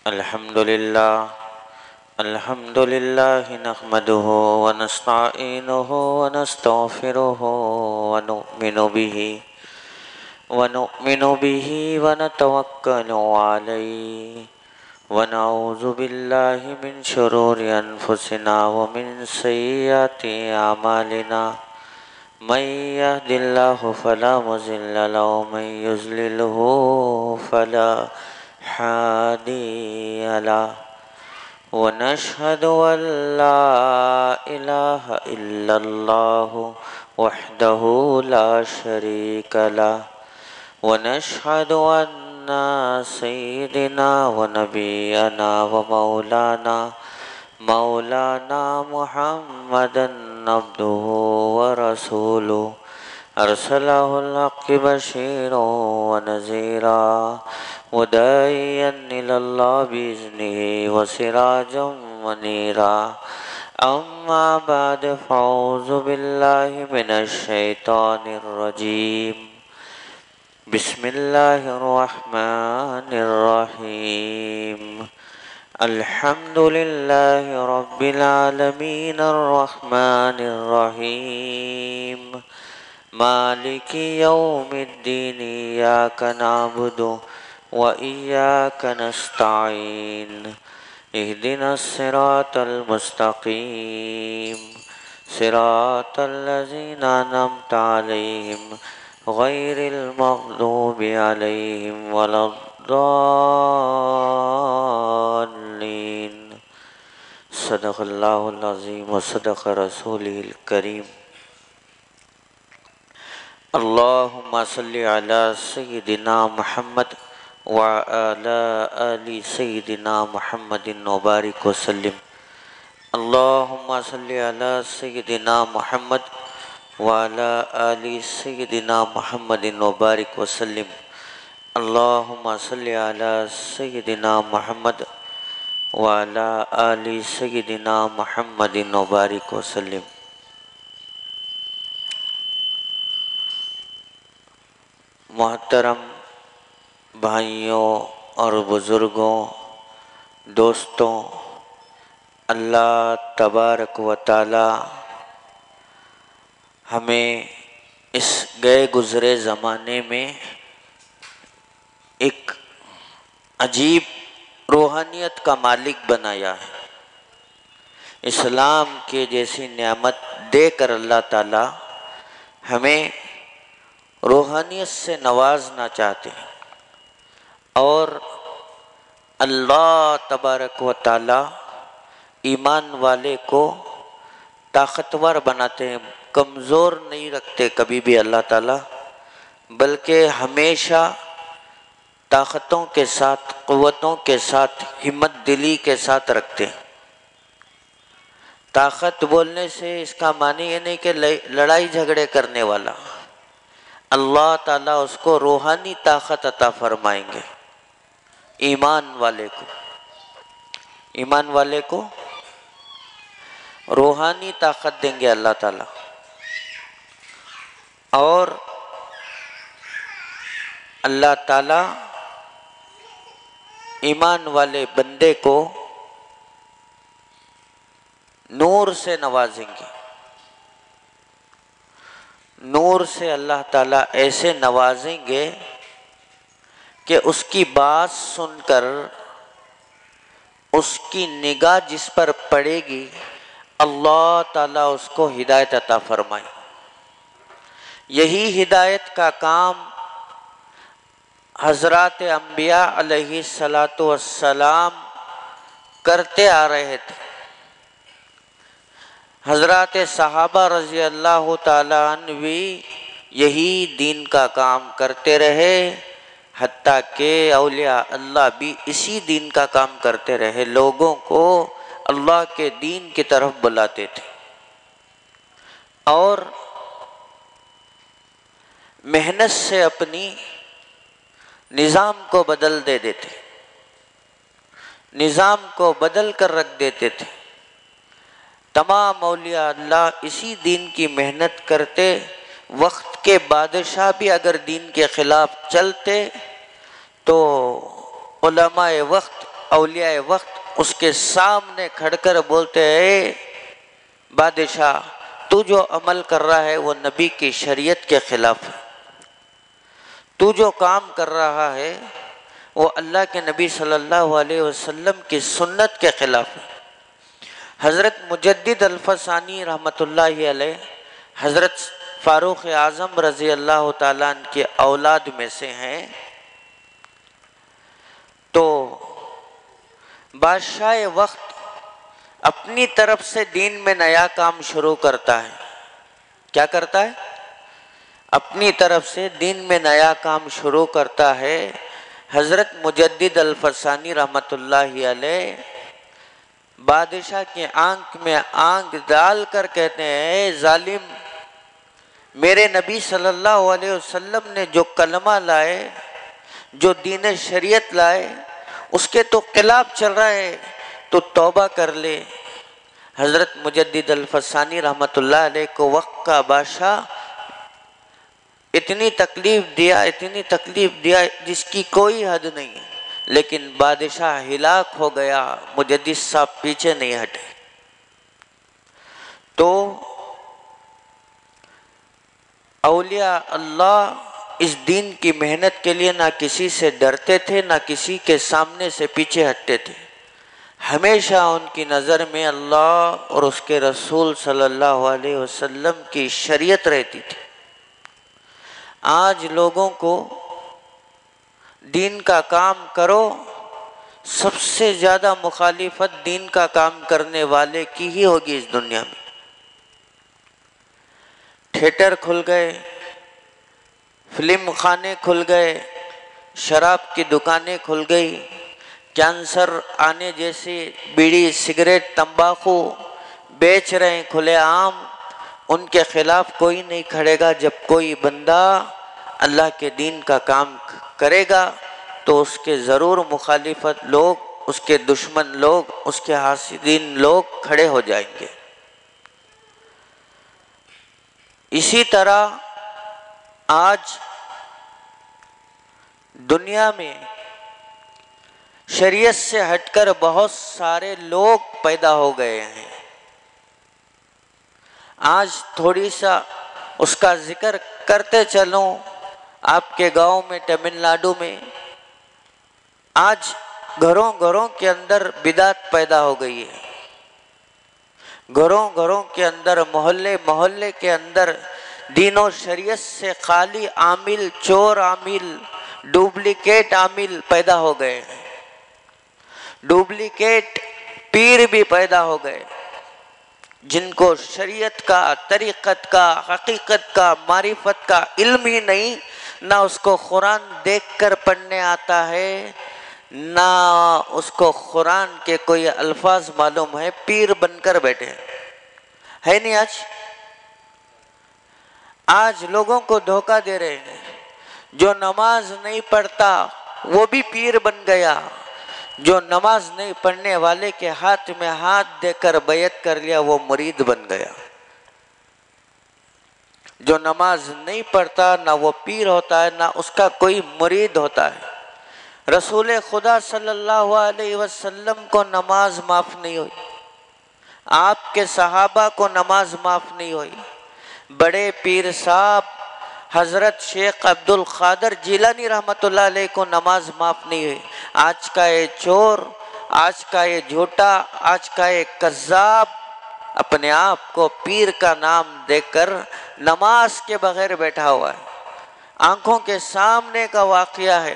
الحمد لله نحمده ونستعينه ونستغفره ونؤمن به ونتوكل عليه ونعوذ بالله من شرور أنفسنا ومن سيئات أعمالنا من يهد الله فلا مضل له ومن يضلله فلا هادي له ونشهد أن لا إله إلا الله وحده لا شريك له ونشهد أن سيدنا ونبينا ومولانا محمدا عبده ورسوله أرسله الحق بشيرا ونذيرا وداعيا إلى الله بإذنه وسراجا منيرا أما بعد فأعوذ بالله من الشيطان الرجيم بسم الله الرحمن الرحيم الحمد لله رب العالمين الرحمن الرحيم مالك يوم الدين إياك نعبد وإياك نستعين اهدنا الصراط المستقيم صراط الذين أنعمت عليهم غير المغضوب عليهم ولا الضالين صدق الله العظيم وصدق رسوله الكريم اللهم صل على سيدنا محمد وعلى آل سيدنا محمد وبارك وسلم اللهم صل على سيدنا محمد وعلى آل سيدنا محمد وبارك وسلم اللهم صل على سيدنا محمد وعلى آل سيدنا محمد وبارك وسلم محترم بھائیوں اور بزرگوں، دوستوں، اللہ تبارک و تعالی ہمیں اس گئے گزرے زمانے میں ایک عجیب روحانیت کا مالک بنایا ہے۔ اسلام کے جیسی نعمت دے کر اللہ تعالی ہمیں روحانیت سے نوازنا چاہتے ہیں، اور اللہ تبارک و تعالی ایمان والے کو طاقتور بناتے ہیں، کمزور نہیں رکھتے کبھی بھی اللہ تعالی، بلکہ ہمیشہ طاقتوں کے ساتھ، قوتوں کے ساتھ، ہمت دلی کے ساتھ رکھتے ہیں۔ طاقت بولنے سے اس کا معنی یہ نہیں کہ لڑائی جھگڑے کرنے والا، اللہ تعالیٰ اس کو روحانی طاقت عطا فرمائیں گے۔ ایمان والے کو روحانی طاقت دیں گے اللہ تعالیٰ، اور اللہ تعالیٰ ایمان والے بندے کو نور سے نوازیں گے۔ نور سے اللہ تعالیٰ ایسے نوازیں گے کہ اس کی بات سن کر اس کی نگاہ جس پر پڑے گی اللہ تعالیٰ اس کو ہدایت عطا فرمائے۔ یہی ہدایت کا کام حضرات انبیاء علیہ السلام کرتے آ رہے تھے۔ حضرات صحابہ رضی اللہ تعالیٰ عنہ بھی یہی دین کا کام کرتے رہے، حتیٰ کہ اولیاء اللہ بھی اسی دین کا کام کرتے رہے، لوگوں کو اللہ کے دین کی طرف بلاتے تھے اور محنت سے اپنی نظام کو بدل دیتے تھے، نظام کو بدل کر رکھ دیتے تھے۔ تمام اولیاء اللہ اسی دین کی محنت کرتے، وقت کے بادشاہ بھی اگر دین کے خلاف چلتے تو علماء وقت اولیاء وقت اس کے سامنے کھڑ کر بولتے ہیں بادشاہ تو جو عمل کر رہا ہے وہ نبی کی شریعت کے خلاف ہے، تو جو کام کر رہا ہے وہ اللہ کے نبی صلی اللہ علیہ وسلم کی سنت کے خلاف ہے۔ حضرت مجدد الفسانی رحمۃ اللہ علیہ حضرت فاروق اعظم رضی اللہ تعالیٰ عنہ کے اولاد میں سے ہیں۔ تو بادشاہ وقت اپنی طرف سے دین میں نیا کام شروع کرتا ہے۔ کیا کرتا ہے؟ اپنی طرف سے دین میں نیا کام شروع کرتا ہے۔ حضرت مجدد الفسانی رحمۃ اللہ علیہ بادشاہ کی آنکھ میں آنکھ ڈال کر کہتے ہیں اے ظالم، میرے نبی صلی اللہ علیہ وسلم نے جو کلمہ لائے، جو دین شریعت لائے، اس کے تو خلاف چل رہا ہے، تو توبہ کر لے۔ حضرت مجدد الفسانی رحمۃ اللہ علیہ کو وقت کا بادشاہ اتنی تکلیف دیا جس کی کوئی حد نہیں ہے، لیکن بادشاہ ہلاک ہو گیا، مجدد صاحب پیچھے نہیں ہٹے۔ تو اولیاء اللہ اس دین کی محنت کے لیے نہ کسی سے ڈرتے تھے، نہ کسی کے سامنے سے پیچھے ہٹتے تھے، ہمیشہ ان کی نظر میں اللہ اور اس کے رسول صلی اللہ علیہ وسلم کی شریعت رہتی تھی۔ آج لوگوں کو دین کا کام کرو، سب سے زیادہ مخالفت دین کا کام کرنے والے کی ہی ہوگی اس دنیا میں۔ تھیٹر کھل گئے، فلم خانے کھل گئے، شراب کی دکانیں کھل گئی، کینسر آنے جیسے بیڑی سگریٹ تمباکو بیچ رہے ہیں کھلے عام، ان کے خلاف کوئی نہیں کھڑے گا۔ جب کوئی بندہ اللہ کے دین کا کام کرے گا تو اس کے ضرور مخالفت لوگ، اس کے دشمن لوگ، اس کے حاسدین لوگ کھڑے ہو جائیں گے۔ اسی طرح آج دنیا میں شریعت سے ہٹ کر بہت سارے لوگ پیدا ہو گئے ہیں۔ آج تھوڑی سا اس کا ذکر کرتے چلوں، آپ کے گاؤں میں، تمل ناڈو میں آج گھروں کے اندر بدعت پیدا ہو گئی ہے۔ گھروں کے اندر، محلے کے اندر دین و شریعت سے خالی عامل، چور عامل، ڈپلیکیٹ عامل پیدا ہو گئے ہیں۔ ڈپلیکیٹ پیر بھی پیدا ہو گئے جن کو شریعت کا، طریقت کا، حقیقت کا، معرفت کا علم ہی نہیں، نہ اس کو قرآن دیکھ کر پڑھنے آتا ہے، نہ اس کو قرآن کے کوئی الفاظ معلوم ہے، پیر بن کر بیٹھے ہے نہیں۔ آج لوگوں کو دھوکہ دے رہے ہیں، جو نماز نہیں پڑھتا وہ بھی پیر بن گیا، جو نماز نہیں پڑھنے والے کے ہاتھ میں ہاتھ دے کر بیعت کر لیا وہ مرید بن گیا۔ جو نماز نہیں پڑھتا نہ وہ پیر ہوتا ہے، نہ اس کا کوئی مرید ہوتا ہے۔ رسول خدا صلی اللہ علیہ وسلم کو نماز معاف نہیں ہوئی، آپ کے صحابہ کو نماز معاف نہیں ہوئی، بڑے پیر صاحب حضرت شیخ عبد القادر جیلانی رحمۃ اللہ علیہ کو نماز معاف نہیں ہوئی۔ آج کا یہ چور، آج کا یہ جھوٹا، آج کا یہ کذاب اپنے آپ کو پیر کا نام دے کر نماز کے بغیر بیٹھا ہوا ہے۔ آنکھوں کے سامنے کا واقعہ ہے،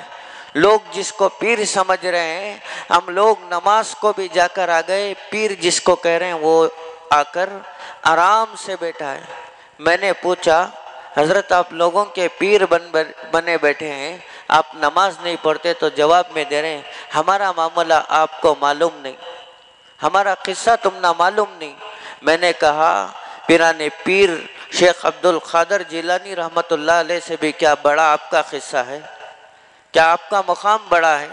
لوگ جس کو پیر سمجھ رہے ہیں، ہم لوگ نماز کو بھی جا کر آ گئے، پیر جس کو کہہ رہے ہیں وہ آ کر آرام سے بیٹھا ہے۔ میں نے پوچھا حضرت آپ لوگوں کے پیر بنے بیٹھے ہیں، آپ نماز نہیں پڑھتے، تو جواب میں دے رہے ہیں ہمارا معاملہ آپ کو معلوم نہیں، ہمارا قصہ تم نہ معلوم نہیں۔ میں نے کہا پیران پیر شیخ عبد القادر جیلانی رحمۃ اللہ علیہ سے بھی کیا بڑا آپ کا قصہ ہے؟ کیا آپ کا مقام بڑا ہے؟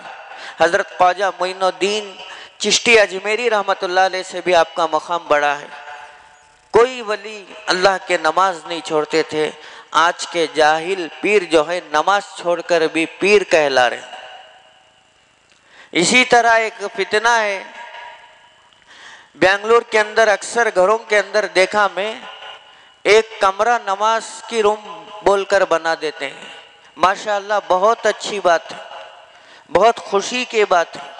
حضرت خواجہ معین الدین چشتی اجمیری رحمۃ اللہ علیہ سے بھی آپ کا مقام بڑا ہے۔ کوئی ولی اللہ کے نماز نہیں چھوڑتے تھے، آج کے جاہل پیر جو ہے نماز چھوڑ کر بھی پیر کہلا رہے ہیں۔ اسی طرح ایک فتنہ ہے بنگلور کے اندر، اکثر گھروں کے اندر دیکھا میں، ایک کمرہ نماز کی روم بول کر بنا دیتے ہیں۔ ماشاءاللہ بہت اچھی بات ہے، بہت خوشی کی بات ہے،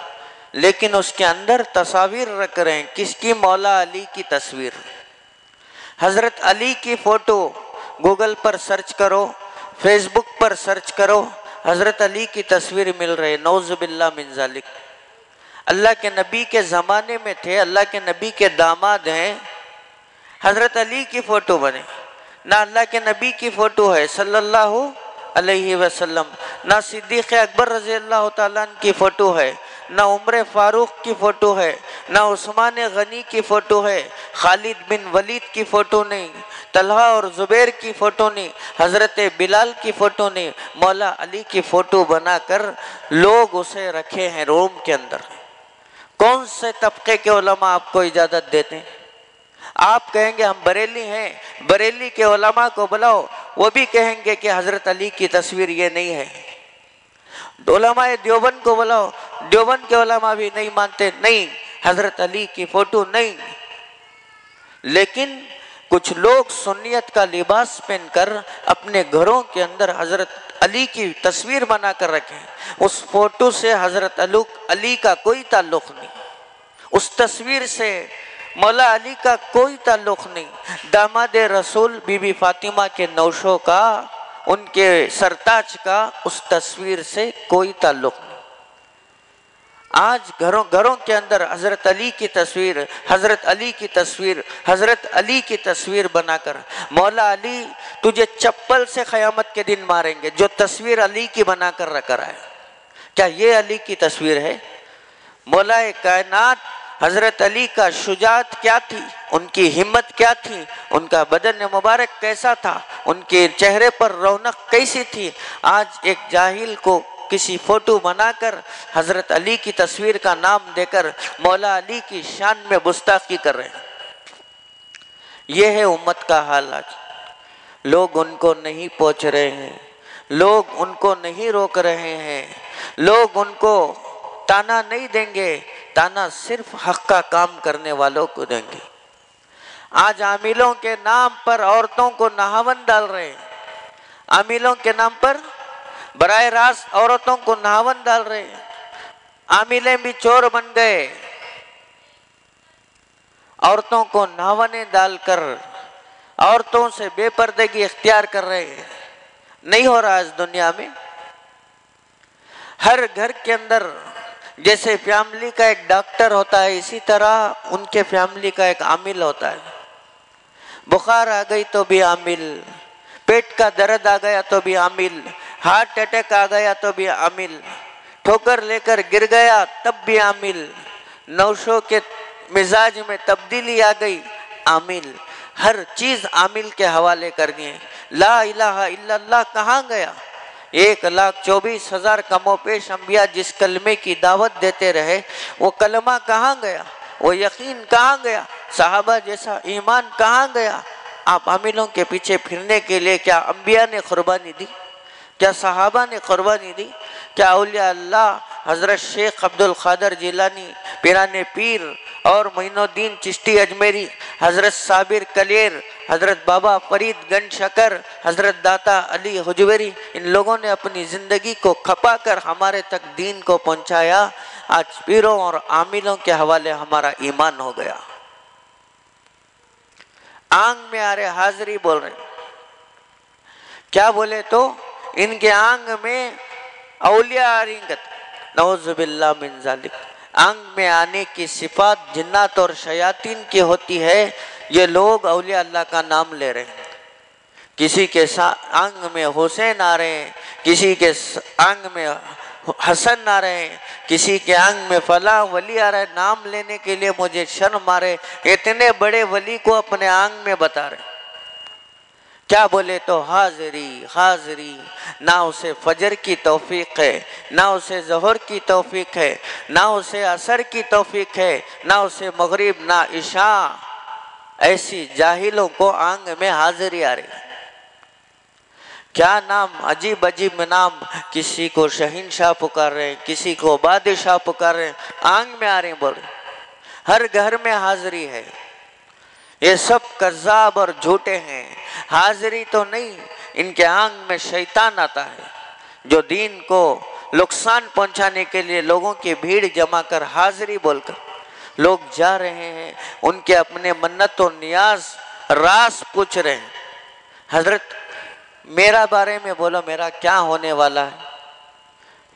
لیکن اس کے اندر تصاویر رکھ رہے ہیں۔ کس کی؟ مولا علی کی تصویر، حضرت علی کی فوٹو۔ گوگل پر سرچ کرو، فیس بک پر سرچ کرو، حضرت علی کی تصویر مل رہی۔ نعوذ باللہ من ذالک۔ اللہ کے نبی کے زمانے میں تھے، اللہ کے نبی کے داماد ہیں، حضرت علی کی فوٹو بنے۔ نہ اللہ کے نبی کی فوٹو ہے صلی اللہ علیہ وسلم، نہ صدیق اکبر رضی اللہ تعالیٰ عنہ کی فوٹو ہے، نہ عمر فاروق کی فوٹو ہے، نہ عثمان غنی کی فوٹو ہے، خالد بن ولید کی فوٹو نہیں، طلحہ اور زبیر کی فوٹو نہیں، حضرت بلال کی فوٹو نہیں، مولا علی کی فوٹو بنا کر لوگ اسے رکھے ہیں روم کے اندر۔ کون سے طبقے کے علماء آپ کو اجازت دیتے ہیں؟ آپ کہیں گے ہم بریلی ہیں، بریلی کے علماء کو بلاؤ، وہ بھی کہیں گے کہ حضرت علی کی تصویر یہ نہیں ہے۔ علماء دیوبند کو بلاؤ، دیوبند کے علماء بھی نہیں مانتے، نہیں حضرت علی کی فوٹو نہیں۔ لیکن کچھ لوگ سنیت کا لباس پہن کر اپنے گھروں کے اندر حضرت علی کی تصویر بنا کر رکھیں۔ اس فوٹو سے حضرت علی کا کوئی تعلق نہیں، اس تصویر سے مولا علی کا کوئی تعلق نہیں، داماد رسول بی بی فاطمہ کے نوشوں کا، ان کے سرتاج کا اس تصویر سے کوئی تعلق نہیں۔ آج گھروں کے اندر حضرت علی کی تصویر، حضرت علی کی تصویر، حضرت علی کی تصویر بنا کر، مولا علی تجھے چپل سے قیامت کے دن ماریں گے جو تصویر علی کی بنا کر رکھ رہا ہے۔ کیا یہ علی کی تصویر ہے؟ مولا کائنات حضرت علی کا شجاعت کیا تھی، ان کی ہمت کیا تھی، ان کا بدن مبارک کیسا تھا، ان کے چہرے پر رونق کیسی تھی۔ آج ایک جاہل کو کسی فوٹو بنا کر حضرت علی کی تصویر کا نام دے کر مولا علی کی شان میں گستاخی کر رہے ہیں۔ یہ ہے امت کا حال آج۔ لوگ ان کو نہیں پہنچ رہے ہیں، لوگ ان کو نہیں روک رہے ہیں، لوگ ان کو تانا نہیں دیں گے، تانا صرف حق کا کام کرنے والوں کو دیں گے۔ آج عاملوں کے نام پر عورتوں کو نہاون ڈال رہے ہیں، عاملوں کے نام پر براہ راست عورتوں کو نہاون ڈال رہے ہیں، عاملیں بھی چور بن گئے، عورتوں کو نہاونے ڈال کر عورتوں سے بے پردگی اختیار کر رہے ہیں۔ نہیں ہو رہا اس دنیا میں؟ ہر گھر کے اندر جیسے فیملی کا ایک ڈاکٹر ہوتا ہے، اسی طرح ان کے فیملی کا ایک عامل ہوتا ہے۔ بخار آ گئی تو بھی عامل، پیٹ کا درد آ گیا تو بھی عامل، ہارٹ اٹیک آ گیا تو بھی عامل، ٹھوکر لے کر گر گیا تب بھی عامل، نوشوں کے مزاج میں تبدیلی آ گئی، عامل۔ ہر چیز عامل کے حوالے کرنی ہے۔ لا الہ الا اللہ کہاں گیا؟ 1,24,000 کم و بیش انبیاء جس کلمے کی دعوت دیتے رہے، وہ کلمہ کہاں گیا؟ وہ یقین کہاں گیا؟ صحابہ جیسا ایمان کہاں گیا؟ آپ عاملوں کے پیچھے پھرنے کے لیے کیا انبیاء نے قربانی دی؟ کیا صحابہ نے قربانی دی؟ کیا اولیاء اللہ حضرت شیخ عبد القادر جیلانی، پیران پیر اور معین الدین چشتی اجمیری، حضرت صابر کلیر، حضرت بابا فرید گنج شکر، حضرت داتا علی حجویری، ان لوگوں نے اپنی زندگی کو کھپا کر ہمارے تک دین کو پہنچایا۔ آج پیروں اور عاملوں کے حوالے ہمارا ایمان ہو گیا۔ آنگ میں آ رہے حاضری بول رہے، کیا بولے تو ان کے آنگ میں اولیاء آ رہی، نعوذ باللہ من ذالک۔ آنگ میں آنے کی صفات جنات اور شیاطین کی ہوتی ہے، یہ لوگ اولیاء اللہ کا نام لے رہے ہیں۔ کسی کے آنگ میں حسین آ رہے ہیں، کسی کے آنگ میں حسن آ رہے ہیں، کسی کے آنگ میں فلاں ولی آ رہا ہے، نام لینے کے لیے مجھے شرم آ رہے، اتنے بڑے ولی کو اپنے آنگ میں بتا رہے۔ کیا بولے تو حاضری حاضری، نہ اسے فجر کی توفیق ہے، نہ اسے ظہر کی توفیق ہے، نہ اسے عصر کی توفیق ہے، نہ اسے مغرب، نہ عشاء۔ ایسی جاہلوں کو آنگ میں حاضری آ رہی ہے۔ کیا نام، عجیب عجیب نام، کسی کو شہنشاہ پکار رہے ہیں، کسی کو بادشاہ پکار رہے ہیں، آنگ میں آ رہے ہیں بول رہے ہیں، ہر گھر میں حاضری ہے۔ یہ سب کذاب اور جھوٹے ہیں، حاضری تو نہیں، ان کے آنگ میں شیطان آتا ہے جو دین کو نقصان پہنچانے کے لیے لوگوں کی بھیڑ جمع کر حاضری بول کر لوگ جا رہے ہیں، ان کے اپنے منت و نیاز راز پوچھ رہے ہیں، حضرت میرا بارے میں بولو میرا کیا ہونے والا ہے۔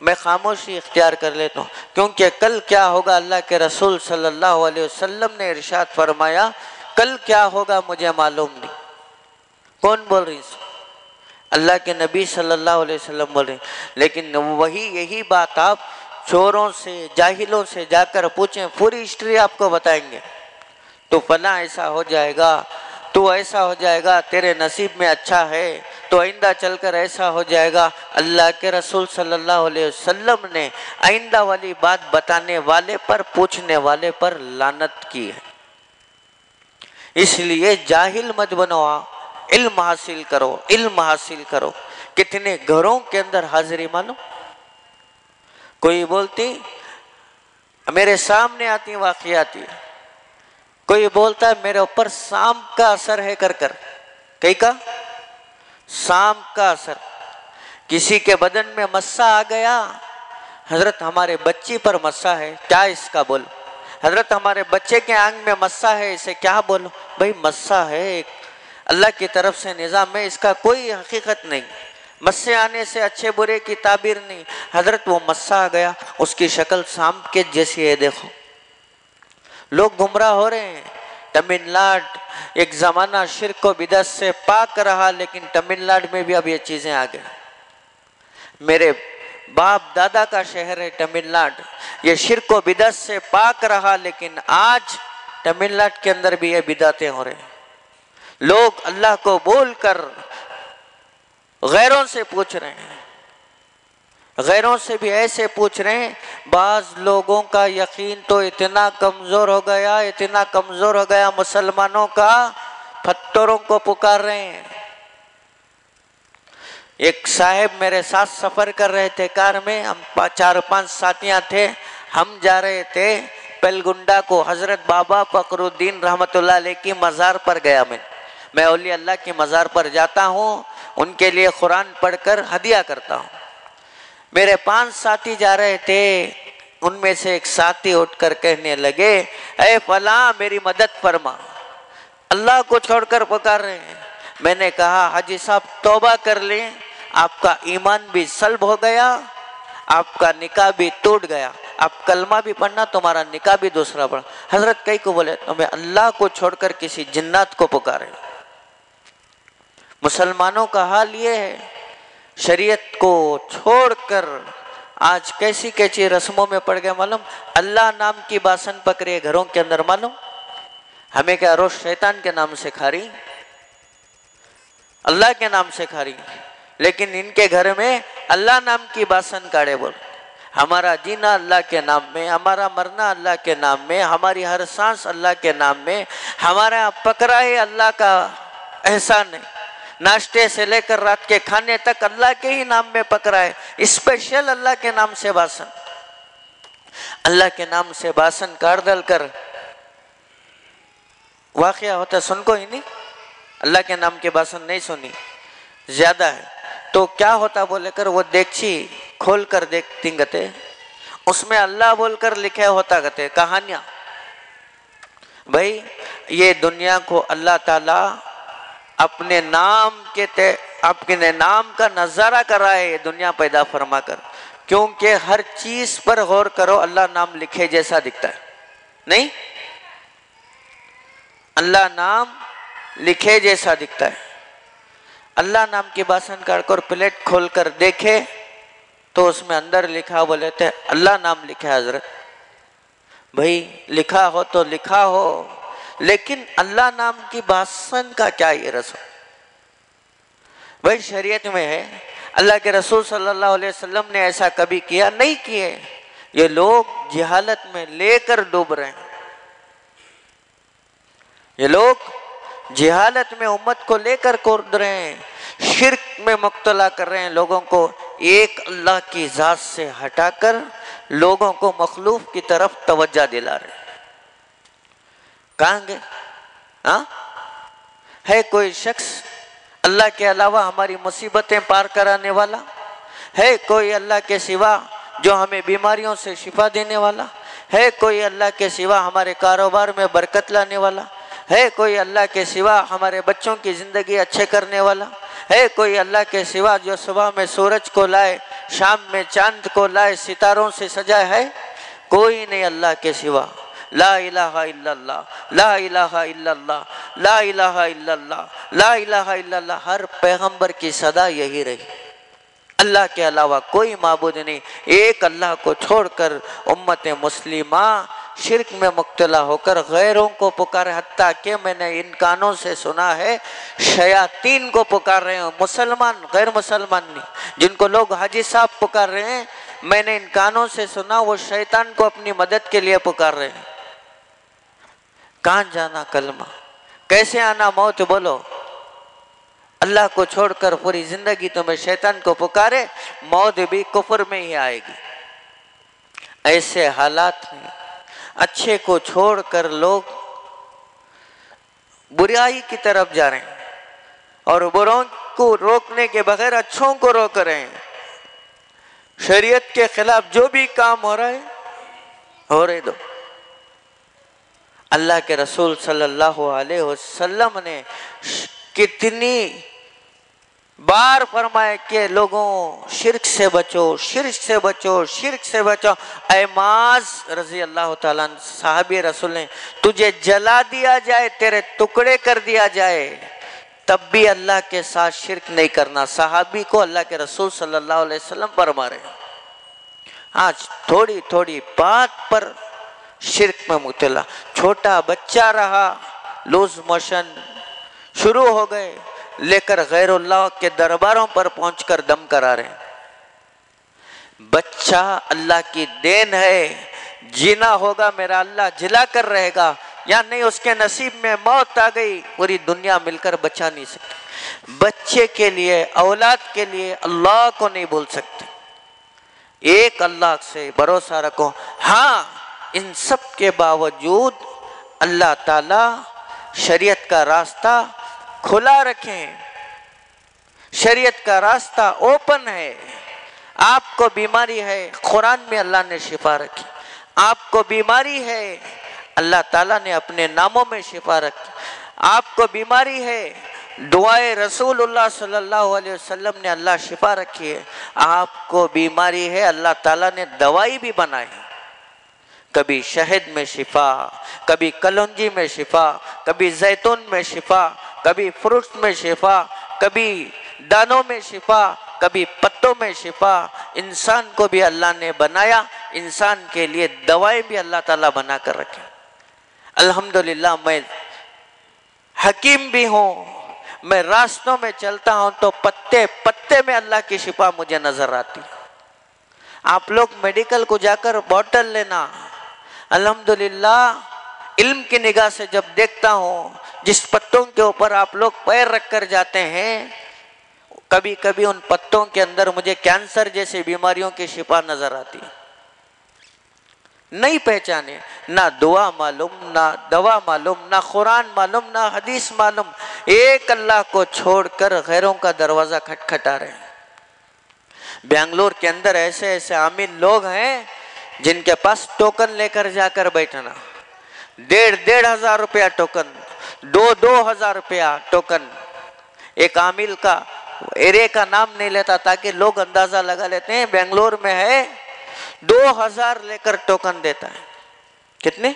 میں خاموشی اختیار کر لیتا ہوں، کیونکہ کل کیا ہوگا اللہ کے رسول صلی اللہ علیہ وسلم نے ارشاد فرمایا، کل کیا ہوگا مجھے معلوم نہیں۔ کون بول رہی ہے؟ اللہ کے نبی صلی اللہ علیہ وسلم بول رہے ہیں، لیکن یہی بات آپ چوروں سے، جاہلوں سے جا کر پوچھیں، پوری ہسٹری آپ کو بتائیں گے، تو فلاں ایسا ہو جائے گا، تو ایسا ہو جائے گا، تیرے نصیب میں اچھا ہے، تو آئندہ چل کر ایسا ہو جائے گا۔ اللہ کے رسول صلی اللہ علیہ وسلم نے آئندہ والی بات بتانے والے پر، پوچھنے والے پر لعنت کی ہے۔ اس لیے جاہل مت بنو، علم حاصل کرو، علم حاصل کرو۔ کتنے گھروں کے اندر حاضری معلوم، کوئی بولتی میرے سامنے آتی واقعاتی، کوئی بولتا ہے میرے اوپر سانپ کا اثر ہے کر کئی کا سانپ کا اثر، کسی کے بدن میں مسا آ گیا، حضرت ہمارے بچی پر مسا ہے، کیا اس کا بولو؟ حضرت ہمارے بچے کے آنگ میں مسا ہے، اسے کیا بولو؟ بھئی مسا ہے، اللہ کی طرف سے نظام ہے، اس کا کوئی حقیقت نہیں، مسے آنے سے اچھے برے کی تعبیر نہیں۔ حضرت وہ مسا آ گیا، اس کی شکل سانپ کے جیسی ہے، دیکھو لوگ گمراہ ہو رہے ہیں۔ تمل ناڈ ایک زمانہ شرک و بدعت سے پاک رہا، لیکن تمل ناڈ میں بھی اب یہ چیزیں آ گئیں۔ میرے باپ دادا کا شہر ہے تمل ناڈ، یہ شرک و بدعت سے پاک رہا، لیکن آج تمل ناڈ کے اندر بھی یہ بدعتیں ہو رہے ہیں۔ لوگ اللہ کو بول کر غیروں سے پوچھ رہے ہیں، غیروں سے بھی ایسے پوچھ رہے ہیں۔ بعض لوگوں کا یقین تو اتنا کمزور ہو گیا، اتنا کمزور ہو گیا مسلمانوں کا، پتھروں کو پکار رہے ہیں۔ ایک صاحب میرے ساتھ سفر کر رہے تھے کار میں، ہم 4-5 ساتھیاں تھے، ہم جا رہے تھے پلگنڈا کو، حضرت بابا فخر الدین رحمت اللہ علیہ کی مزار پر گیا۔ میں اولیاء اللہ کی مزار پر جاتا ہوں، ان کے لیے قرآن پڑھ کر ہدیہ کرتا ہوں۔ میرے 5 ساتھی جا رہے تھے، ان میں سے ایک ساتھی اٹھ کر کہنے لگے، اے فلاں میری مدد فرما، اللہ کو چھوڑ کر پکار رہے ہیں۔ میں نے کہا حاجی صاحب توبہ کر لیں، آپ کا ایمان بھی سلب ہو گیا، آپ کا نکاح بھی ٹوٹ گیا، آپ کلمہ بھی پڑھنا، تمہارا نکاح بھی دوسرا پڑھا۔ حضرت کئی کو بولے تمہیں اللہ کو چھوڑ کر کسی جنات کو پکارے۔ مسلمانوں کا حال یہ ہے، شریعت کو چھوڑ کر آج کیسی کیسی رسموں میں پڑ گئے معلوم؟ اللہ نام کی باسن پکڑے گھروں کے اندر معلوم؟ ہمیں کیا روز شیطان کے نام سے کھا رہی، اللہ کے نام سے کھا رہی، لیکن ان کے گھر میں اللہ نام کی باسن کاڑے بول۔ ہمارا جینا اللہ کے نام میں، ہمارا مرنا اللہ کے نام میں، ہماری ہر سانس اللہ کے نام میں، ہمارا پکڑا ہے اللہ کا احسان ہے، ناشتے سے لے کر رات کے کھانے تک اللہ کے ہی نام میں پکڑا ہے، اسپیشل اللہ کے نام سے باسن، اللہ کے نام سے باسن کاٹ ڈال کر واقعہ ہوتا ہے، سن کو ہی نہیں، اللہ کے نام کے باسن نہیں سنی زیادہ ہے تو کیا ہوتا بولے کر وہ دیکچی کھول کر دیکھتی گتے، اس میں اللہ بول کر لکھے ہوتا گتے کہانیاں۔ بھائی یہ دنیا کو اللہ تعالیٰ اپنے نام کا نظارہ کر رہا ہے، یہ دنیا پیدا فرما کر، کیونکہ ہر چیز پر غور کرو، اللہ نام لکھے جیسا دکھتا ہے نہیں؟ اللہ نام لکھے جیسا دکھتا ہے۔ اللہ نام کی باسن کاٹ کر پلیٹ کھول کر دیکھے تو اس میں اندر لکھا بولے تھے اللہ نام لکھا حضرت۔ بھائی لکھا ہو تو لکھا ہو، لیکن اللہ نام کی باسن کا کیا یہ رسم؟ بھائی شریعت میں ہے، اللہ کے رسول صلی اللہ علیہ وسلم نے ایسا کبھی کیا نہیں کیے، یہ لوگ جہالت میں لے کر ڈوب رہے ہیں، یہ لوگ جہالت میں امت کو لے کر کود رہے ہیں۔ شرک میں مبتلا کر رہے ہیں لوگوں کو، ایک اللہ کی ذات سے ہٹا کر لوگوں کو مخلوق کی طرف توجہ دلا رہے ہیں۔ کہاں گے؟ ہاں ہے کوئی شخص اللہ کے علاوہ ہماری مصیبتیں پار کرانے والا؟ ہے کوئی اللہ کے سوا جو ہمیں بیماریوں سے شفا دینے والا؟ ہے کوئی اللہ کے سوا ہمارے کاروبار میں برکت لانے والا؟ ہے کوئی اللہ کے سوا ہمارے بچوں کی زندگی اچھے کرنے والا؟ ہے کوئی اللہ کے سوا جو صبح میں سورج کو لائے، شام میں چاند کو لائے، ستاروں سے سجائے؟ ہے کوئی نہیں اللہ کے سوا۔ لا الہ الا اللہ، لا الہ الا اللہ، لا الہ الا اللہ، لا الہ الا اللہ۔ ہر پیغمبر کی صدا یہی رہی، اللہ کے علاوہ کوئی معبود نہیں۔ ایک اللہ کو چھوڑ کر امت مسلمہ شرک میں مبتلا ہو کر غیروں کو پکارے، حتیٰ کہ میں نے ان کانوں سے سنا ہے شیاطین کو پکار رہے ہیں، مسلمان غیر مسلمان نہیں، جن کو لوگ حاجی صاحب پکار رہے ہیں، میں نے ان کانوں سے سنا وہ شیطان کو اپنی مدد کے لیے پکار رہے ہیں۔ کہاں جانا کلمہ؟ کیسے آنا موت؟ بولو۔ اللہ کو چھوڑ کر پوری زندگی تمہیں شیطان کو پکارے، موت بھی کفر میں ہی آئے گی۔ ایسے حالات میں اچھے کو چھوڑ کر لوگ برائی کی طرف جا رہے ہیں، اور بروں کو روکنے کے بغیر اچھوں کو روک رہے ہیں۔ شریعت کے خلاف جو بھی کام ہو رہا ہے ہو رہے دو۔ اللہ کے رسول صلی اللہ علیہ وسلم نے کتنی بار فرمائے کہ لوگوں شرک سے بچو، شرک سے بچو، شرک سے بچو۔ اے معاذ رضی اللہ تعالیٰ عنہ صحابی رسول نے، تجھے جلا دیا جائے، تیرے ٹکڑے کر دیا جائے، تب بھی اللہ کے ساتھ شرک نہیں کرنا۔ صحابی کو اللہ کے رسول صلی اللہ علیہ وسلم فرما رہے ہیں۔ آج تھوڑی تھوڑی بات پر شرک میں مبتلا، چھوٹا بچہ رہا لوز موشن شروع ہو گئے، لے کر غیر اللہ کے درباروں پر پہنچ کر دم کرا رہے ہیں۔ بچہ اللہ کی دین ہے، جینا ہوگا میرا اللہ جلا کر رہے گا، یا نہیں اس کے نصیب میں موت آ گئی، پوری دنیا مل کر بچا نہیں سکتی۔ بچے کے لیے، اولاد کے لیے اللہ کو نہیں بھول سکتے۔ ایک اللہ سے بھروسہ رکھو۔ ہاں ان سب کے باوجود اللہ تعالی شریعت کا راستہ کھلا رکھیں، شریعت کا راستہ اوپن ہے۔ آپ کو بیماری ہے، قرآن میں اللہ نے شفا رکھی۔ آپ کو بیماری ہے، اللہ تعالیٰ نے اپنے ناموں میں شفا رکھی۔ آپ کو بیماری ہے، دعائے رسول اللہ صلی اللہ علیہ وسلم نے اللہ شفا رکھی ہے۔ آپ کو بیماری ہے، اللہ تعالیٰ نے دوائی بھی بنائی، کبھی شہد میں شفا، کبھی کلونجی میں شفا، کبھی زیتون میں شفا، کبھی فروٹس میں شفا، کبھی دانوں میں شفا، کبھی پتوں میں شفا۔ انسان کو بھی اللہ نے بنایا، انسان کے لیے دوائیں بھی اللہ تعالیٰ بنا کر رکھے۔ الحمدللہ میں حکیم بھی ہوں، میں راستوں میں چلتا ہوں تو پتے پتے میں اللہ کی شفا مجھے نظر آتی۔ آپ لوگ میڈیکل کو جا کر بوٹل لینا، الحمدللہ علم کی نگاہ سے جب دیکھتا ہوں جس پتوں کے اوپر آپ لوگ پیر رکھ کر جاتے ہیں، کبھی کبھی ان پتوں کے اندر مجھے کینسر جیسی بیماریوں کی شفا نظر آتی۔ نہیں پہچانے، نہ دعا معلوم، نہ دوا معلوم، نہ قرآن معلوم، نہ حدیث معلوم، ایک اللہ کو چھوڑ کر غیروں کا دروازہ کھٹکھٹا رہے ہیں۔ بنگلور کے اندر ایسے ایسے عامل لوگ ہیں جن کے پاس ٹوکن لے کر جا کر بیٹھنا، 1,500 روپیہ ٹوکن، 2,000 روپیہ ٹوکن۔ ایک عامل کا ایرے کا نام نہیں لیتا تاکہ لوگ اندازہ لگا لیتے ہیں، بنگلور میں ہے 2,000 لے کر ٹوکن دیتا ہے۔ کتنے؟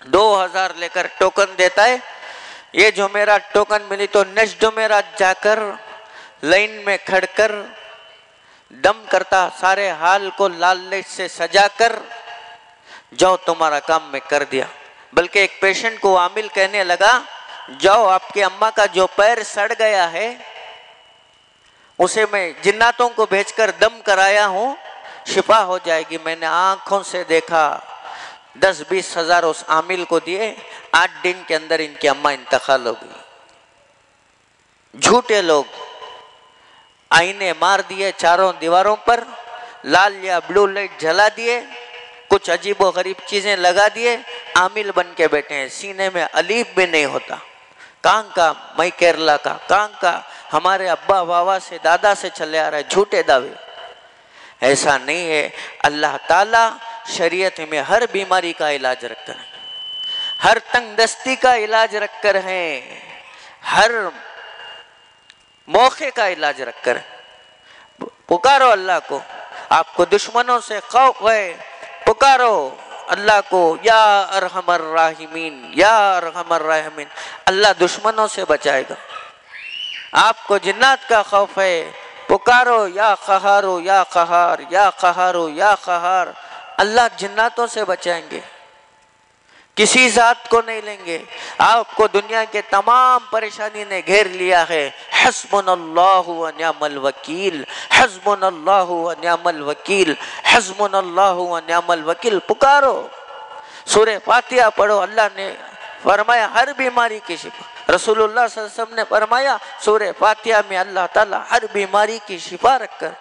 2,000 لے کر ٹوکن دیتا ہے۔ یہ جو میرا ٹوکن ملی تو نیکسٹ جمعرات جا کر لائن میں کھڑ کر دم کرتا، سارے حال کو لال لٹ سے سجا کر، جاؤ تمہارا کام میں کر دیا۔ بلکہ ایک پیشنٹ کو عامل کہنے لگا، جاؤ آپ کی اماں کا جو پیر سڑ گیا ہے اسے میں جناتوں کو بھیج کر دم کرایا ہوں، شفا ہو جائے گی۔ میں نے آنکھوں سے دیکھا، 10-20 ہزار اس عامل کو دیے، 8 دن کے اندر ان کی اماں انتقال ہو گئی۔ جھوٹے لوگ آئینے مار دیے چاروں دیواروں پر، لال یا بلو لائٹ جلا دیے، کچھ عجیب و غریب چیزیں لگا دیے، عامل بن کے بیٹھے ہیں، سینے میں الف بھی نہیں ہوتا۔ کہاں کا؟ میں کیرلا کا، کہاں کا؟ ہمارے ابا بابا سے دادا سے چلے آ رہا ہے، جھوٹے دعوے۔ ایسا نہیں ہے، اللہ تعالیٰ شریعت میں ہر بیماری کا علاج رکھ کر ہے، ہر تنگ دستی کا علاج رکھ کر ہے، ہر موقع کا علاج رکھ کر ہے۔ پکارو اللہ کو، آپ کو دشمنوں سے خوف ہے، پکارو اللہ کو، یا ارحم الراحمین، یا ارحم الراحمین، اللہ دشمنوں سے بچائے گا۔ آپ کو جنات کا خوف ہے، پکارو یا قہارو یا قہار، یا قہارو یا قہار، اللہ جناتوں سے بچائیں گے، کسی ذات کو نہیں لیں گے۔ آپ کو دنیا کے تمام پریشانی نے گھیر لیا ہے، حسبنا اللہ و نعم الوکیل، حسبنا اللہ و نعم الوکیل، حسبنا اللہ و نعم الوکیل، پکارو، سورہ فاتحہ پڑھو۔ اللہ نے فرمایا ہر بیماری کی شفا، رسول اللہ صلی اللہ علیہ وسلم نے فرمایا سورہ فاتحہ میں اللہ تعالیٰ ہر بیماری کی شفا رکھ کر،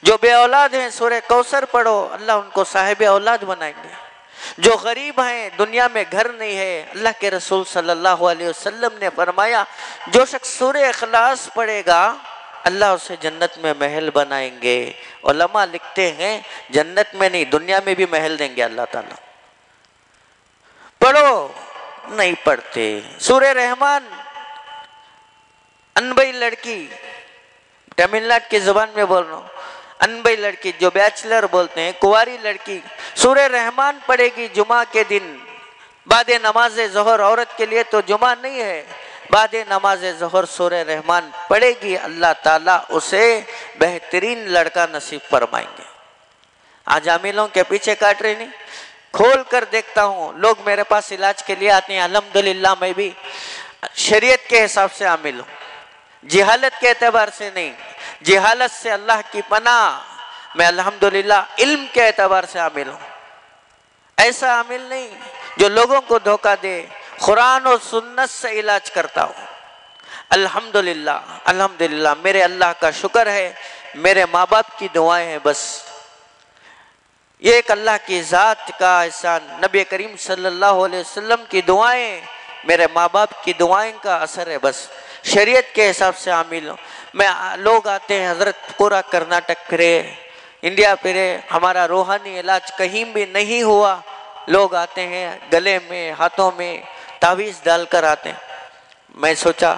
جو بے اولاد ہیں سورہ کوثر پڑھو، اللہ ان کو صاحب اولاد بنائیں گے۔ جو غریب ہیں، دنیا میں گھر نہیں ہے، اللہ کے رسول صلی اللہ علیہ وسلم نے فرمایا جو شخص سورہ اخلاص پڑھے گا اللہ اسے جنت میں محل بنائیں گے۔ علماء لکھتے ہیں جنت میں نہیں دنیا میں بھی محل دیں گے اللہ تعالیٰ۔ پڑھو، نہیں پڑھتے۔ سورہ رحمان، انبئی لڑکی، تمل ناڈو کی زبان میں بول رہا ہوں، انبئی لڑکی جو بیچلر بولتے ہیں، کنواری لڑکی سورہ رحمان پڑھے گی جمعہ کے دن بعد نماز ظہر، عورت کے لیے تو جمعہ نہیں ہے، بعد نماز ظہر سورہ رحمان پڑھے گی، اللہ تعالیٰ اسے بہترین لڑکا نصیب فرمائیں گے۔ آج عاملوں کے پیچھے کاٹ رہے نہیں، کھول کر دیکھتا ہوں لوگ میرے پاس علاج کے لیے آتے ہیں، الحمدللہ میں بھی شریعت کے حساب سے عامل ہوں، جہالت کے اعتبار سے نہیں، جہالت سے اللہ کی پناہ، میں الحمدللہ علم کے اعتبار سے عامل ہوں، ایسا عامل نہیں جو لوگوں کو دھوکہ دے، قرآن و سنت سے علاج کرتا ہوں۔ الحمدللہ الحمدللہ میرے اللہ کا شکر ہے، میرے ماں باپ کی دعائیں ہیں، بس یہ ایک اللہ کی ذات کا احسان، نبی کریم صلی اللہ علیہ وسلم کی دعائیں، میرے ماں باپ کی دعائیں کا اثر ہے، بس شریعت کے حساب سے عامل ہوں۔ میں لوگ آتے ہیں حضرت پورا کرناٹک پھرے، انڈیا پھرے، ہمارا روحانی علاج کہیں بھی نہیں ہوا، لوگ آتے ہیں گلے میں ہاتھوں میں تعویذ ڈال کر آتے ہیں۔ میں سوچا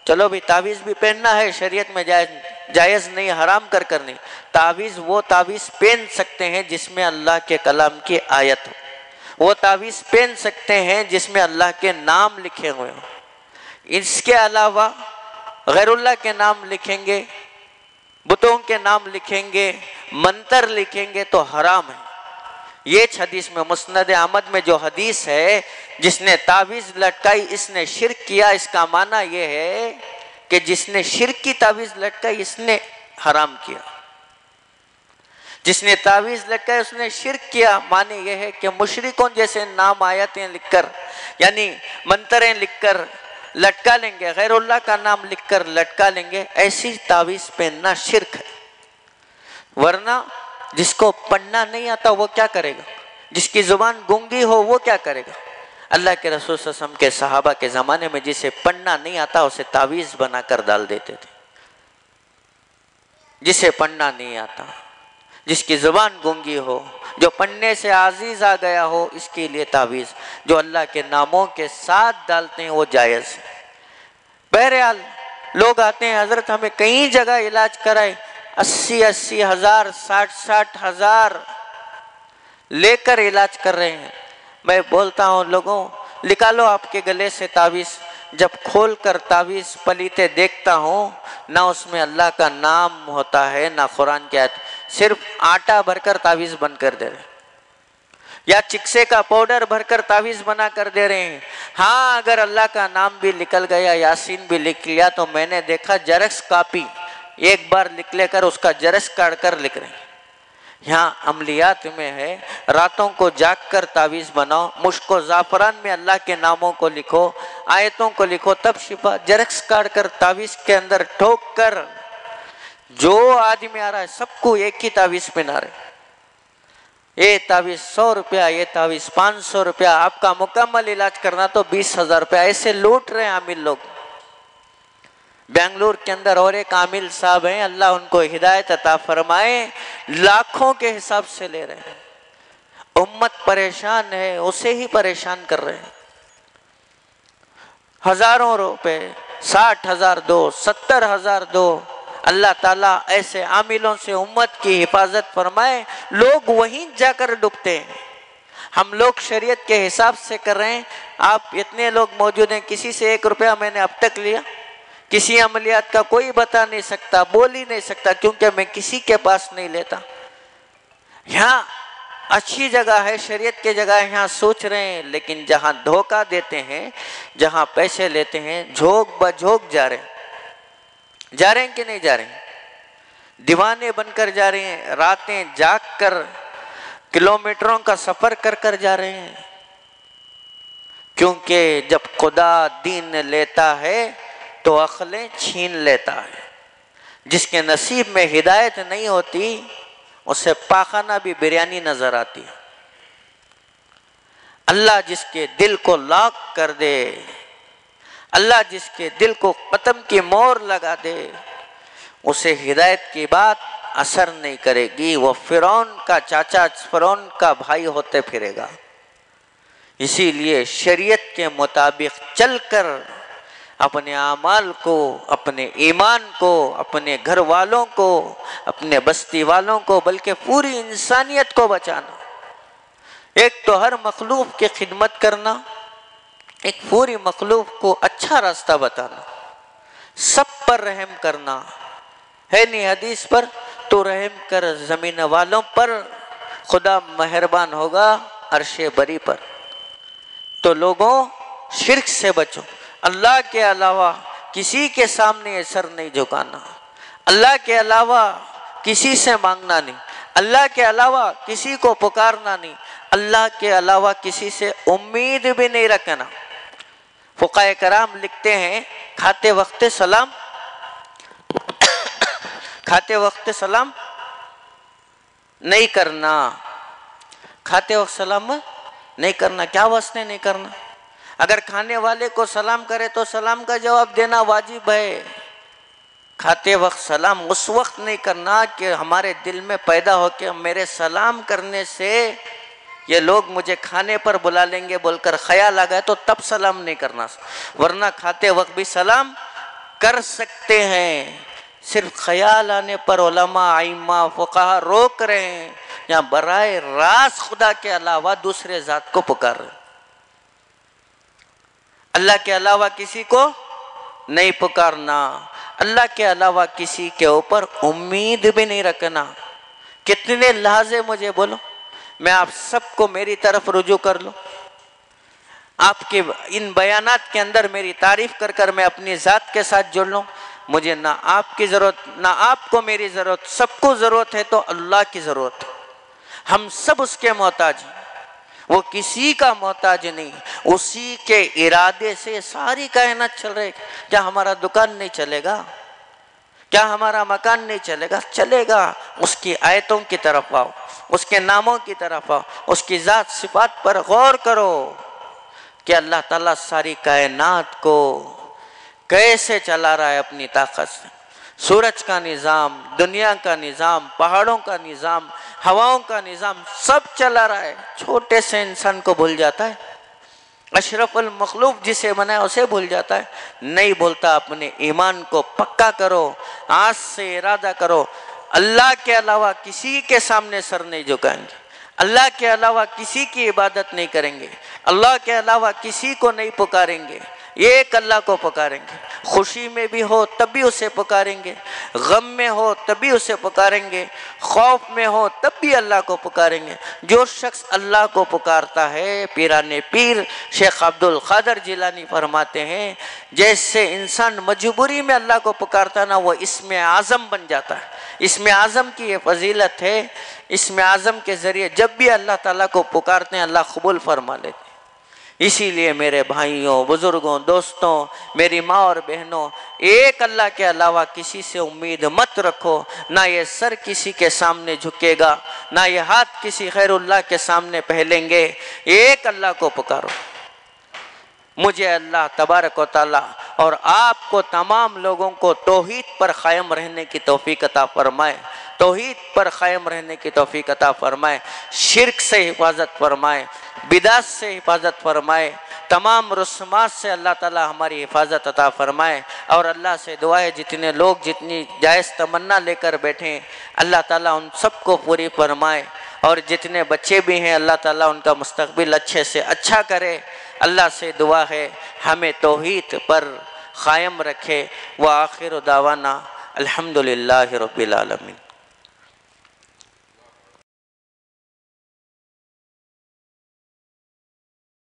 چلو بھی تعویذ بھی پہننا ہے، شریعت میں جائز نہیں، حرام کر نہیں، تعویذ وہ تعویذ پہن سکتے ہیں جس میں اللہ کے کلام کی آیت ہو، وہ تعویذ پہن سکتے ہیں جس میں اللہ کے نام لکھے ہوئے ہوں، اس کے علاوہ غیر اللہ کے نام لکھیں گے، بتوں کے نام لکھیں گے، منتر لکھیں گے تو حرام ہے۔ یہ حدیث میں مسند احمد میں جو حدیث ہے، جس نے تعویذ لٹکائی اس نے شرک کیا، اس کا معنی یہ ہے کہ جس نے شرک کی تعویذ لٹکائی اس نے حرام کیا، جس نے تعویذ لٹکائی اس نے شرک کیا۔ معنی یہ ہے کہ مشرکوں جیسے نام آیتیں لکھ کر یعنی منتریں لکھ کر لٹکا لیں گے، غیر اللہ کا نام لکھ کر لٹکا لیں گے، ایسی تعویذ پہننا شرک ہے۔ ورنہ جس کو پڑھنا نہیں آتا وہ کیا کرے گا؟ جس کی زبان گونگی ہو وہ کیا کرے گا؟ اللہ کے رسول صلی اللہ علیہ وسلم کے صحابہ کے زمانے میں جسے پڑھنا نہیں آتا اسے تعویذ بنا کر ڈال دیتے تھے۔ جسے پڑھنا نہیں آتا، جس کی زبان گونگی ہو، جو پڑھنے سے عاجز آ گیا ہو، اس کے لیے تعویذ جو اللہ کے ناموں کے ساتھ ڈالتے ہیں وہ جائز ہے۔ بہرحال لوگ آتے ہیں حضرت ہمیں کئی جگہ علاج کرائے، 80 ہزار 60 ہزار لے کر علاج کر رہے ہیں۔ میں بولتا ہوں لوگوں نکالو آپ کے گلے سے تعویذ، جب کھول کر تعویذ پلیتے دیکھتا ہوں نہ اس میں اللہ کا نام ہوتا ہے نہ قرآن کی آیت، صرف آٹا بھر کر تعویذ بن کر دے رہے ہیں یا چکسے کا پاؤڈر بھر کر تعویذ بنا کر دے رہے ہیں۔ ہاں اگر اللہ کا نام بھی نکل گیا، یاسین بھی لکھ لیا، تو میں نے دیکھا جرکس کاپی ایک بار لکھ لے کر اس کا جرس کاٹ کر لکھ رہے ہیں۔ یہاں عملیات میں ہے راتوں کو جاگ کر تعویذ بناؤ، مشک و زعفران میں اللہ کے ناموں کو لکھو، آیتوں کو لکھو، تب شفا۔ جرکس کاٹ کر تعویذ کے اندر ٹھوک کر جو آدمی آ رہا ہے سب کو ایک ہی تعویذ پہنا رہے، یہ تعویذ 100 روپیہ، یہ تعویذ 500 روپیہ، آپ کا مکمل علاج کرنا تو 20,000 روپیہ، ایسے لوٹ رہے ہیں عامل لوگ۔ بنگلور کے اندر اور ایک عامل صاحب ہیں، اللہ ان کو ہدایت عطا فرمائے، لاکھوں کے حساب سے لے رہے ہیں، امت پریشان ہے، اسے ہی پریشان کر رہے ہیں، ہزاروں روپے، 60,000 دو، 70,000 دو۔ اللہ تعالیٰ ایسے عاملوں سے امت کی حفاظت فرمائے، لوگ وہیں جا کر ڈوبتے ہیں۔ ہم لوگ شریعت کے حساب سے کر رہے ہیں، آپ اتنے لوگ موجود ہیں، کسی سے 1 روپیہ میں نے اب تک لیا؟ کسی عملیات کا کوئی بتا نہیں سکتا، بول ہی نہیں سکتا، کیونکہ میں کسی کے پاس نہیں لیتا۔ یہاں اچھی جگہ ہے، شریعت کی جگہ ہے، یہاں سوچ رہے ہیں، لیکن جہاں دھوکہ دیتے ہیں، جہاں پیسے لیتے ہیں، جھوک بجھوک جا رہے ہیں کہ نہیں جا رہے ہیں؟ دیوانے بن کر جا رہے ہیں، راتیں جاگ کر کلومیٹروں کا سفر کر کر جا رہے ہیں، کیونکہ جب خدا دین لیتا ہے تو عقلیں چھین لیتا ہے۔ جس کے نصیب میں ہدایت نہیں ہوتی اسے پاخانہ بھی بریانی نظر آتی ہے۔ اللہ جس کے دل کو لاک کر دے، اللہ جس کے دل کو ختم کی مور لگا دے، اسے ہدایت کی بات اثر نہیں کرے گی، وہ فرعون کا چاچا، فرعون کا بھائی ہوتے پھرے گا۔ اسی لیے شریعت کے مطابق چل کر اپنے اعمال کو، اپنے ایمان کو، اپنے گھر والوں کو، اپنے بستی والوں کو، بلکہ پوری انسانیت کو بچانا۔ ایک تو ہر مخلوق کی خدمت کرنا، ایک پوری مخلوق کو اچھا راستہ بتانا، سب پر رحم کرنا ہے نہیں حدیث پر، تو رحم کر زمین والوں پر، خدا مہربان ہوگا عرش بری پر۔ تو لوگوں شرک سے بچو، اللہ کے علاوہ کسی کے سامنے سر نہیں جھکانا، اللہ کے علاوہ کسی سے مانگنا نہیں، اللہ کے علاوہ کسی کو پکارنا نہیں، اللہ کے علاوہ کسی سے امید بھی نہیں رکھنا۔ فقہاء کرام لکھتے ہیں کھاتے وقت سلام کھاتے وقت سلام نہیں کرنا، کھاتے وقت سلام نہیں کرنا، کیا واسطے نہیں کرنا؟ اگر کھانے والے کو سلام کرے تو سلام کا جواب دینا واجب ہے۔ کھاتے وقت سلام اس وقت نہیں کرنا کہ ہمارے دل میں پیدا ہو کہ میرے سلام کرنے سے یہ لوگ مجھے کھانے پر بلا لیں گے بول کر خیال آ گئے تو تب سلام نہیں کرنا، ورنہ کھاتے وقت بھی سلام کر سکتے ہیں۔ صرف خیال آنے پر علماء، ائمہ، فقہا روک رہے ہیں، یا براہ راست خدا کے علاوہ دوسرے ذات کو پکار رہے ہیں۔ اللہ کے علاوہ کسی کو نہیں پکارنا، اللہ کے علاوہ کسی کے اوپر امید بھی نہیں رکھنا۔ کتنے لحاظ مجھے بولو، میں آپ سب کو میری طرف رجوع کر لوں، آپ کے ان بیانات کے اندر میری تعریف کر کر میں اپنی ذات کے ساتھ جڑ لوں، مجھے نہ آپ کی ضرورت، نہ آپ کو میری ضرورت، سب کو ضرورت ہے تو اللہ کی ضرورت ہے۔ ہم سب اس کے محتاج ہیں، وہ کسی کا محتاج نہیں، اسی کے ارادے سے ساری کائنات چل رہے۔ کیا ہمارا دکان نہیں چلے گا؟ کیا ہمارا مکان نہیں چلے گا؟ چلے گا۔ اس کی آیتوں کی طرف آؤ، اس کے ناموں کی طرف آؤ، اس کی ذات صفات پر غور کرو کہ اللہ تعالیٰ ساری کائنات کو کیسے چلا رہا ہے اپنی طاقت سے۔ سورج کا نظام، دنیا کا نظام، پہاڑوں کا نظام، ہواؤں کا نظام، سب چلا رہا ہے۔ چھوٹے سے انسان کو بھول جاتا ہے، اشرف المخلوق جسے بنایا اسے بھول جاتا ہے، نہیں بولتا۔ اپنے ایمان کو پکا کرو، آج سے ارادہ کرو، اللہ کے علاوہ کسی کے سامنے سر نہیں جھکائیں گے، اللہ کے علاوہ کسی کی عبادت نہیں کریں گے، اللہ کے علاوہ کسی کو نہیں پکاریں گے، ایک اللہ کو پکاریں گے۔ خوشی میں بھی ہو تب بھی اسے پکاریں گے، غم میں ہو تب بھی اسے پکاریں گے، خوف میں ہو تب بھی اللہ کو پکاریں گے۔ جو شخص اللہ کو پکارتا ہے، پیران پیر شیخ عبد القادر جیلانی فرماتے ہیں، جیسے انسان مجبوری میں اللہ کو پکارتا ہے نا، وہ اسم اعظم بن جاتا ہے۔ اسم اعظم کی یہ فضیلت ہے، اسم اعظم کے ذریعے جب بھی اللہ تعالیٰ کو پکارتے ہیں اللہ قبول فرما لیتے ہیں۔ اسی لیے میرے بھائیوں، بزرگوں، دوستوں، میری ماں اور بہنوں، ایک اللہ کے علاوہ کسی سے امید مت رکھو۔ نہ یہ سر کسی کے سامنے جھکے گا، نہ یہ ہاتھ کسی غیر اللہ کے سامنے پھیلیں گے۔ ایک اللہ کو پکارو۔ مجھے اللہ تبارک و تعالی اور آپ کو تمام لوگوں کو توحید پر قائم رہنے کی توفیق عطا فرمائے، توحید پر قائم رہنے کی توفیق عطا فرمائے، شرک سے حفاظت فرمائے، بدعت سے حفاظت فرمائے، تمام رسومات سے اللہ تعالی ہماری حفاظت عطا فرمائے۔ اور اللہ سے دعا ہے جتنے لوگ جتنی جائز تمنا لے کر بیٹھے ہیں اللہ تعالیٰ ان سب کو پوری فرمائے، اور جتنے بچے بھی ہیں اللہ تعالیٰ ان کا مستقبل اچھے سے اچھا کرے۔ اللہ سے دعا ہے ہمیں توحید پر قائم رکھے۔ وآخر دعوانا الحمدللہ رب العالمین۔